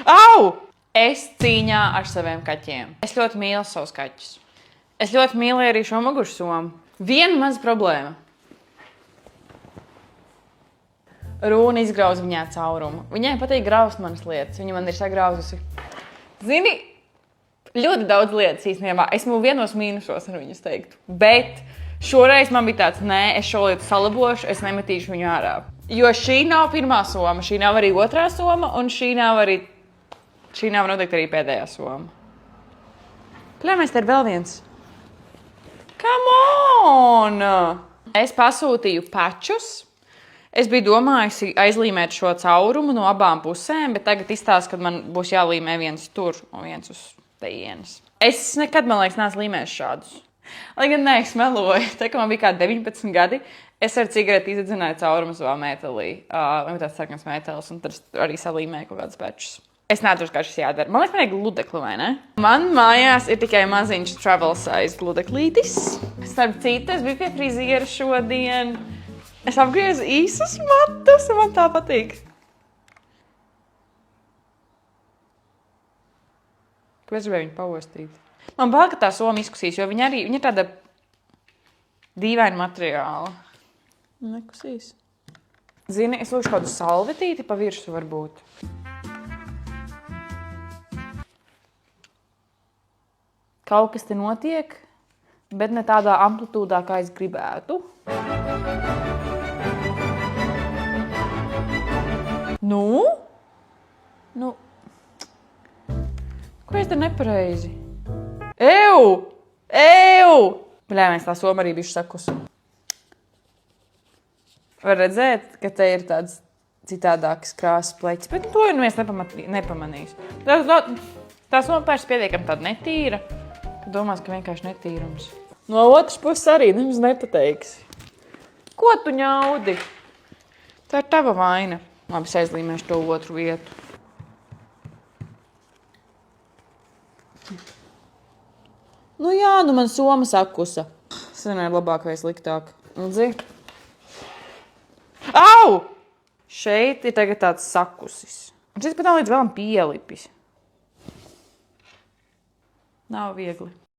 Au! Es cīņā ar saviem kaķiem. Es ļoti mīlu savus kaķus. Es ļoti mīlu arī šo mugursomu. Viena maza problēma. Rūna izgrauza viņā caurumu. Viņai patīk graust manas lietas. Viņa man ir sagrauzusi. Zini, ļoti daudz lietas īstenībā. Esmu vienos mīnusos ar viņus teiktu. Bet šoreiz man bija tāds, nē, es šo lietu salabošu, es nemetīšu viņu ārā. Jo šī nav pirmā soma, šī nav arī otrā soma, un šī nav noteikti arī pēdējā soma. Kļāmies, te ir vēl viens. Come on! Es pasūtīju pačus. Es biju domājusi aizlīmēt šo caurumu no abām pusēm, bet tagad izstāsta, ka man būs jālīmē viens tur un viens uz tejienes. Es nekad, man liekas, neesmu līmējis šādus. Lai gan nē, es meloju. Tā kā man bija kā 19 gadi, es ar cigareti izdedzināju caurumu savā mētelī. Man tāds sarkans mētelis, un tad arī salīmēju kaut kādus pečus. Es neatceros, kā šis jādara. Man liekas, man vajag gludekli, vai ne? Man mājās ir tikai maziņš travel size gludeklītis. Starp citu, es biju pie friziera šodien. Es apgriezu īsus matus, un man tā patīk. Kāpēc gribēju viņu paostīt? Man bail, ka tā soma izkusīs, jo viņa ir tāda dīvaina materiāla. Nekusīs. Zini, es lūkšu kādu salvetīti pa virsu varbūt. Kaut kas te notiek, bet ne tādā amplitūdā, kā es gribētu. Nu? Ko es te nepareizi? Ew! Bļāmies, tā soma arī bišķi sakusi. Var redzēt, ka te ir tāds citādāks krāsas pleķis, bet to jau neviens nepamanīs. Tā soma pēc pietiekam tāda netīra. Domās, ka vienkārši netīrums. No otras puses arī nemaz nepateiksi. Ko tu ņaudi? Tā ir tava vaina. Labi, es aizlīmēšu to otru vietu. Nu jā, man soma sakusa. Es nezināju labāk vai sliktāk. Dzi? Au! Šeit ir tagad tāds sakusis. Un šis pat nav līdz vēlam pielipis. Nav viegli.